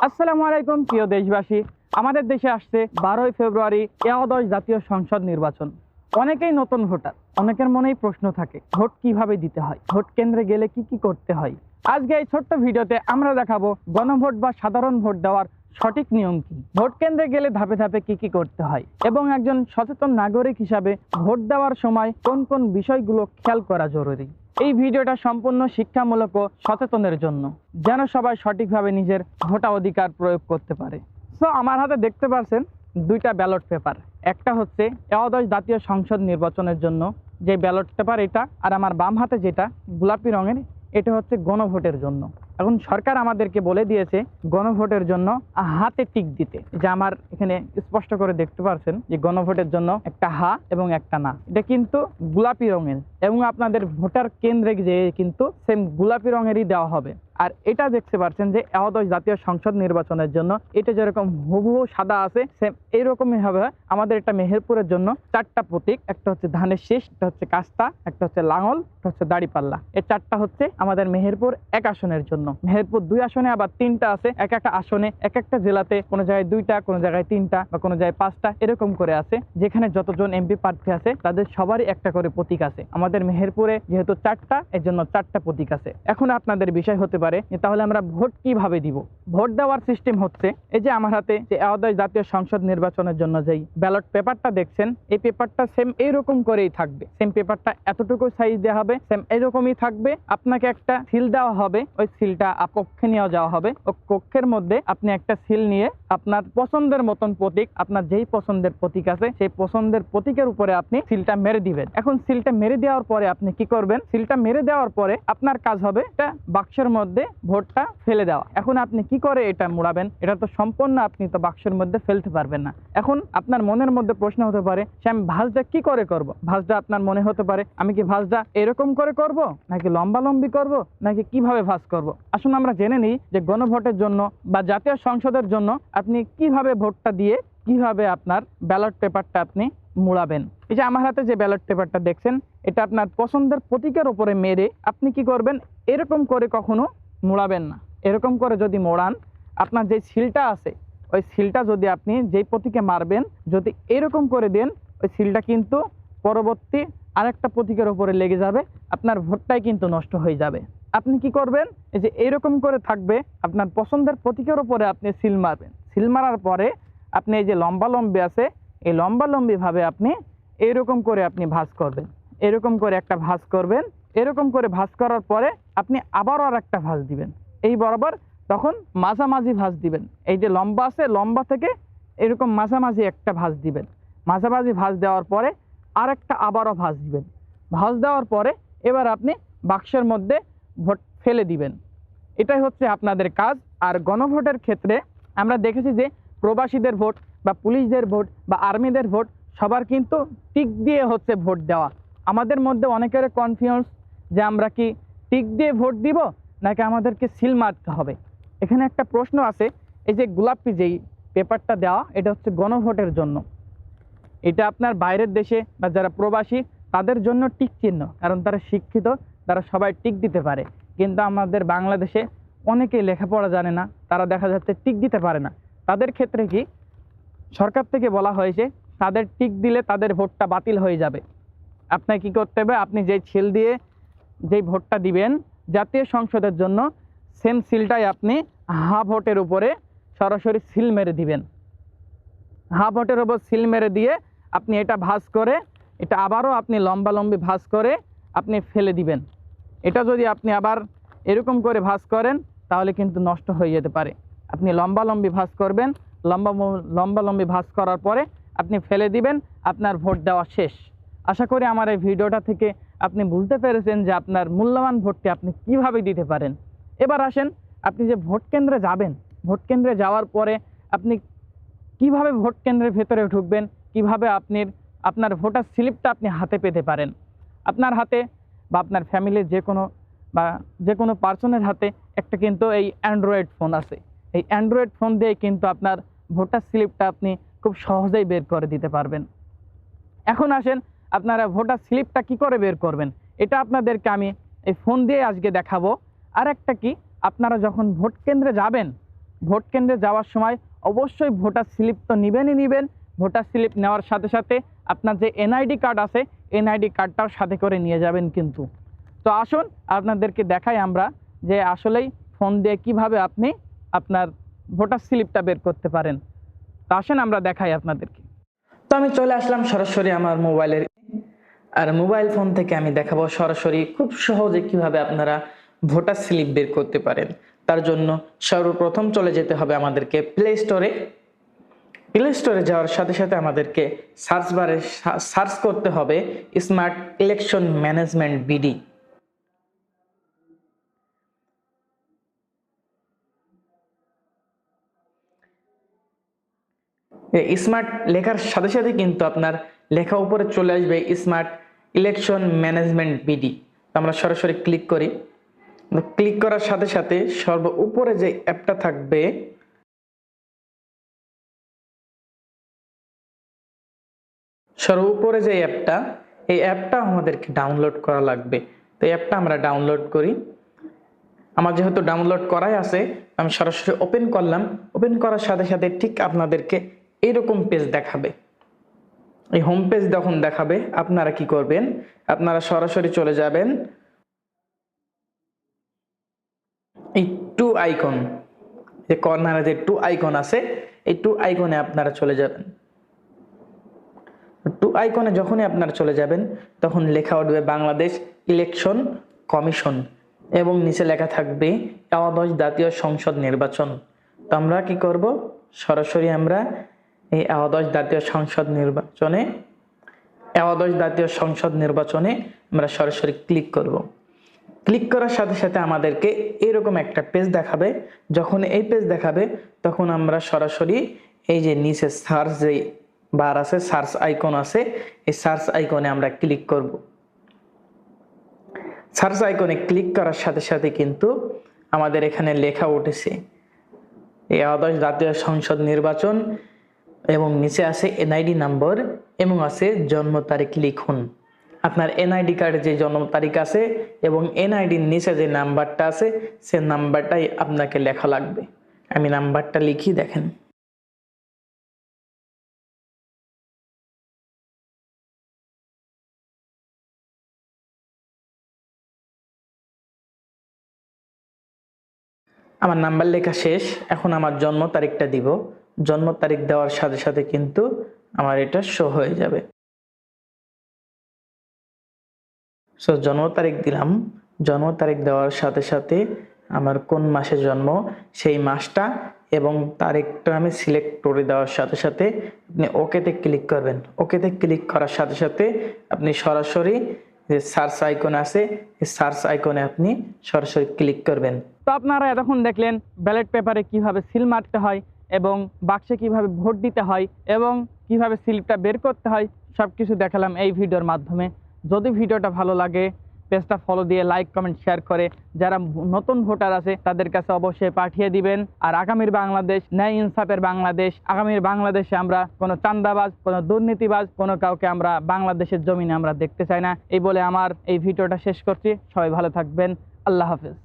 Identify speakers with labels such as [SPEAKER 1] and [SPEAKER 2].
[SPEAKER 1] আসসালামু আলাইকুম প্রিয় দেশবাসী। আমাদের দেশে আসছে 12ই ফেব্রুয়ারি একাদশ জাতীয় সংসদ নির্বাচন। অনেকেই নতুন ভোটার, অনেকের মনেই প্রশ্ন থাকে ভোট কিভাবে দিতে হয়, ভোট কেন্দ্রে গেলে কি কি করতে হয়। আজকে এই ছোট্ট ভিডিওতে আমরা দেখাবো গণভোট বা সাধারণ ভোট দেওয়ার সঠিক নিয়ম কি, ভোট কেন্দ্রে গেলে ধাপে ধাপে কি কি করতে হয় এবং একজন সচেতন নাগরিক হিসাবে ভোট দেওয়ার সময় কোন কোন বিষয়গুলো খেয়াল করা জরুরি। এই ভিডিওটা সম্পূর্ণ শিক্ষামূলক ও সচেতনের জন্য, যেন সবাই সঠিকভাবে নিজের ভোটাধিকার প্রয়োগ করতে পারে। সো আমার হাতে দেখতে পাচ্ছেন দুইটা ব্যালট পেপার, একটা হচ্ছে একাদশ জাতীয় সংসদ নির্বাচনের জন্য যে ব্যালট পেপার এটা, আর আমার বাম হাতে যেটা গোলাপি রঙের এটা হচ্ছে গণভোটের জন্য। এখন সরকার আমাদেরকে বলে দিয়েছে গণভোটের জন্য হাতে টিক দিতে, যে আমার এখানে স্পষ্ট করে দেখতে পাচ্ছেন যে গণভোটের জন্য একটা হা এবং একটা না, এটা কিন্তু গোলাপি রঙের এবং আপনাদের ভোটার কেন্দ্রে যেয়ে কিন্তু সেম গোলাপি রঙেরই দেওয়া হবে। আর এটা দেখতে পাচ্ছেন যে একাদশ জাতীয় সংসদ নির্বাচনের জন্য এটা যেরকম হুবহু সাদা আছে সেম এইরকমই হবে। আমাদের এটা মেহেরপুরের জন্য চারটা প্রতীক, একটা হচ্ছে ধানের শীষ, একটা হচ্ছে কাস্তা, একটা হচ্ছে লাঙল, একটা হচ্ছে দাড়িপাল্লা। এই চারটা হচ্ছে আমাদের মেহেরপুর এক আসনের জন্য। মেহেরপুর 2 আসনে আবার 3টা আছে, এক একটা আসনে এক একটা জেলাতে কোনো জায়গায় 2টা, কোনো জায়গায় 3টা বা কোনো জায়গায় 5টা এরকম করে আছে। যেখানে যতজন এমপি প্রার্থী আছে তাদের সবারই একটা করে প্রতীক আছে। আমাদের মেহেরপুরে যেহেতু 4টা, এর জন্য 4টা প্রতীক আছে। এখন আপনাদের বিষয় হতে পারে তাহলে আমরা ভোট কিভাবে দিব। ভোট দেওয়ার সিস্টেম হচ্ছে এই যে আমার হাতে যে একাদশ জাতীয় সংসদ নির্বাচনের জন্য যেই ব্যালট পেপারটা দেখছেন, এই পেপারটা সেম এইরকম করেই থাকবে। সেম পেপারটা এতটুকু সাইজ দেওয়া হবে, সেম এইরকমই থাকবে। আপনাকে একটা সিল দেওয়া হবে, ওই সিলটা কক্ষে নিয়ে যাওয়া হবে। ওই কক্ষের মধ্যে আপনি একটা সিল নিয়ে আপনার পছন্দের মতন প্রতীক, আপনার যেই পছন্দের প্রতীক আছে সেই পছন্দের প্রতীকের উপরে আপনি সিলটা মেরে দিবেন। এখন সিলটা মেরে দেওয়ার পরে আপনি কি করবেন, সিলটা মেরে দেওয়ার পরে আপনার কাজ হবে একটা বাক্সের মধ্যে ভোটটা ফেলে দেওয়া। এখন আপনি কি করে এটা মুড়াবেন, এটা তো সম্পূর্ণ আপনি তো বাক্সের মধ্যে ফেলতে পারবেন না। এখন আপনার মনের মধ্যে প্রশ্ন হতে পারে সে আমি ভাঁজটা কি করে করব। ভাঁজটা আপনার মনে হতে পারে আমি কি ভাঁজটা এরকম করে করব, নাকি লম্বালম্বি করব, নাকি কিভাবে ভাঁজ করব। আসুন আমরা জেনে নিই যে গণভোটের জন্য বা জাতীয় সংসদের জন্য আপনি কিভাবে ভোটটা দিয়ে কিভাবে আপনার ব্যালট পেপারটা আপনি মুড়াবেন। এই যে আমার হাতে যে ব্যালট পেপারটা দেখছেন, এটা আপনার পছন্দের প্রতীকের উপরে মেরে আপনি কি করবেন, এরকম করে কখনো মোড়াবেন না। এরকম করে যদি মোড়ান, আপনার যে সিলটা আছে ওই সিলটা যদি আপনি যেই প্রতীকে মারবেন যদি এরকম করে দেন, ওই সিলটা কিন্তু পরবর্তী আরেকটা প্রতীকের উপরে লেগে যাবে, আপনার ভোটটাই কিন্তু নষ্ট হয়ে যাবে। আপনি কি করবেন, এই যে এরকম করে থাকবে আপনার পছন্দের প্রতীকের উপরে আপনি সিল মারবেন। সিল মারার পরে আপনি এই যে লম্বালম্বি আছে, এই লম্বালম্বিভাবে আপনি এরকম করে আপনি ভাঁজ করবেন। এরকম করে একটা ভাঁজ করবেন, এরকম করে ভাঁজ করার পরে আপনি আবারও আর একটা ভাঁজ দিবেন এই বরাবর, তখন মাঝামাঝি ভাঁজ দিবেন। এই যে লম্বা আছে, লম্বা থেকে এরকম মাঝামাঝি একটা ভাঁজ দিবেন। মাঝামাঝি ভাঁজ দেওয়ার পরে আরেকটা আবারও ভাঁজ দিবেন। ভাঁজ দেওয়ার পরে এবার আপনি বাক্সের মধ্যে ভোট ফেলে দিবেন। এটাই হচ্ছে আপনাদের কাজ। আর গণভোটের ক্ষেত্রে আমরা দেখেছি যে প্রবাসীদের ভোট বা পুলিশদের ভোট বা আর্মিদের ভোট সবার কিন্তু টিক দিয়ে হচ্ছে ভোট দেওয়া। আমাদের মধ্যে অনেকের কনফিউজ যে আমরা কি টিক দিয়ে ভোট দিব নাকি আমাদেরকে সিল মারতে হবে। এখানে একটা প্রশ্ন আছে, এই যে গোলাপি যেই পেপারটা দেওয়া এটা হচ্ছে গণভোটের জন্য। এটা আপনার বাইরের দেশে বা যারা প্রবাসী তাদের জন্য টিক চিহ্ন, কারণ তারা শিক্ষিত, তারা সবাই টিক দিতে পারে। কিন্তু আমাদের বাংলাদেশে অনেকেই লেখাপড়া জানে না, তারা দেখা যাচ্ছে টিক দিতে পারে না। তাদের ক্ষেত্রে কি সরকার থেকে বলা হয়েছে তাদের টিক দিলে তাদের ভোটটা বাতিল হয়ে যাবে। আপনাকে কি করতে হবে, আপনি যেই সিল দিয়ে যেই ভোটটা দিবেন জাতীয় সংসদের জন্য, সেম সিলটাই আপনি হা ভোটের উপরে সরাসরি সিল মেরে দিবেন। হা ভোটের উপর সিল মেরে দিয়ে আপনি এটা ভাঁজ করে এটা আবারও আপনি লম্বালম্বি ভাঁজ করে আপনি ফেলে দিবেন। এটা যদি আপনি আবার এরকম করে ভাঁজ করেন তাহলে কিন্তু নষ্ট হয়ে যেতে পারে। আপনি লম্বালম্বি ভাঁজ করবেন, লম্বালম্বি ভাঁজ করার পরে আপনি ফেলে দিবেন, আপনার ভোট দেওয়া শেষ। আশা করি আমার এই ভিডিওটা থেকে আপনি বুঝতে পেরেছেন যে আপনার মূল্যবান ভোটটি আপনি কিভাবে দিতে পারেন। এবার আসেন আপনি যে ভোট কেন্দ্রে যাবেন, ভোট কেন্দ্রে যাওয়ার পরে আপনি কিভাবে ভোট কেন্দ্রের ভেতরে ঢুকবেন, কিভাবে আপনার ভোটার স্লিপটা আপনি হাতে পেতে পারেন। আপনার হাতে বা আপনার ফ্যামিলির যে কোনো পার্সনের হাতে একটা কিন্তু এই অ্যান্ড্রয়েড ফোন আছে। এই অ্যান্ড্রয়েড ফোন দিয়ে কিন্তু আপনার ভোটার স্লিপটা আপনি খুব সহজেই বের করে দিতে পারবেন। এখন আসেন আপনারা ভোটার স্লিপটা কি করে বের করবেন, এটা আপনাদেরকে আমি এই ফোন দিয়ে আজকে দেখাবো। আর একটা কি, আপনারা যখন ভোট কেন্দ্রে যাবেন, ভোট কেন্দ্রে যাওয়ার সময় অবশ্যই ভোটার স্লিপ তো নেবেন। ভোটার স্লিপ নেওয়ার সাথে সাথে আপনার যে এনআইডি কার্ড আছে এনআইডি কার্ডটাও সাথে করে নিয়ে যাবেন কিন্তু। তো আসুন আপনাদেরকে দেখাই আমরা যে আসলেই ফোন দিয়ে কিভাবে আপনি আপনার ভোটার স্লিপটা বের করতে পারেন। তো আসেন আমরা দেখাই আপনাদেরকে। তো আমি চলে আসলাম সরাসরি আমার মোবাইলের, আর মোবাইল ফোন থেকে আমি দেখাবো সরাসরি খুব সহজে কিভাবে আপনারা ভোটার স্লিপ বের করতে পারেন। তার জন্য সর্বপ্রথম চলে যেতে হবে আমাদেরকে প্লে স্টোরে। প্লে স্টোরে যাওয়ার সাথে সাথে আমাদেরকে সার্চ বারে সার্চ করতে হবে smart election management BD. Smart লেখার সাথে সাথে কিন্তু আপনার লেখা উপরে চলে আসবে স্মার্ট ইলেকশন ম্যানেজমেন্ট বিডি। আমরা সরাসরি ক্লিক করি। ক্লিক করার সাথে সাথে সর্ব উপরে যে অ্যাপটা থাকবে সর্বোপরে যে অ্যাপটা, এই অ্যাপটা আমাদেরকে ডাউনলোড করা লাগবে। তো এই অ্যাপটা আমরা ডাউনলোড করি। আমার যেহেতু ডাউনলোড করাই আছে আমি সরাসরি ওপেন করলাম। ওপেন করার সাথে সাথে ঠিক আপনাদেরকে এইরকম পেজ দেখাবে। এই হোম পেজ যখন দেখাবে আপনারা কি করবেন, আপনারা সরাসরি চলে যাবেন এই টু আইকন, যে কর্নারে যে টু আইকন আছে এই টু আইকনে আপনারা চলে যাবেন। টু আইকনে যখনই আপনারা চলে যাবেন তখন লেখা উঠবে বাংলাদেশ ইলেকশন কমিশন এবং নিচে লেখা থাকবে একাদশ জাতীয় সংসদ নির্বাচন। তো আমরা কি করব, সরাসরি আমরা এই একাদশ জাতীয় সংসদ নির্বাচনে আমরা সরাসরি ক্লিক করব। ক্লিক করার সাথে সাথে আমাদেরকে এরকম একটা পেজ দেখাবে। যখন এই পেজ দেখাবে তখন আমরা সরাসরি এই যে নিচে সার্চ যে বার আছে, সার্চ আইকন আছে, এই সার্চ আইকনে আমরা ক্লিক করব। সার্চ আইকনে ক্লিক করার সাথে সাথে কিন্তু আমাদের এখানে লেখা উঠেছে এই একাদশ জাতীয় সংসদ নির্বাচন এবং নিচে আছে এনআইডি নম্বর এবং আছে জন্ম তারিখ লিখুন। আপনার এনআইডি কার্ডে যে জন্ম তারিখ আছে এবং এনআইডির নিচে যে নাম্বারটা আছে সে নাম্বারটাই আপনাকে লেখা লাগবে। আমি নাম্বারটা লিখি, দেখেন। আমার নাম্বার লেখা শেষ। এখন আমার জন্ম তারিখটা দিব। জন্ম তারিখ দেওয়ার সাথে সাথে কিন্তু আমার এটা শো হয়ে যাবে। সো জন্ম তারিখ দিলাম। জন্ম তারিখ দেওয়ার সাথে সাথে আমার কোন মাসে জন্ম সেই মাসটা এবং তারিখটা আমি সিলেক্ট করে দেওয়ার সাথে সাথে আপনি ওকেতে ক্লিক করবেন। ওকেতে ক্লিক করার সাথে সাথে আপনি সরাসরি যে সার্চ আইকন আছে এই সার্চ আইকনে আপনি সরাসরি ক্লিক করবেন। তো আপনারা এতক্ষণ দেখলেন ব্যালট পেপারে কিভাবে সিল মারতে হয় এবং বাক্সে কিভাবে ভোট দিতে হয় এবং কিভাবে স্লিপটা বের করতে হয়, সব কিছু দেখালাম এই ভিডিওর মাধ্যমে। যদি ভিডিওটা ভালো লাগে পেজটা ফলো দিয়ে লাইক কমেন্ট শেয়ার করে যারা নতুন ভোটার আছে তাদের কাছে অবশ্যই পাঠিয়ে দিবেন। আর আগামীর বাংলাদেশ ন্যায় ইনসাফের বাংলাদেশ, আগামীর বাংলাদেশে আমরা কোনো চাঁদাবাজ, কোনো দুর্নীতিবাজ, কোনো কাউকে আমরা বাংলাদেশের জমিনে আমরা দেখতে চাই না। এই বলে আমার এই ভিডিওটা শেষ করছি। সবাই ভালো থাকবেন। আল্লাহ হাফেজ।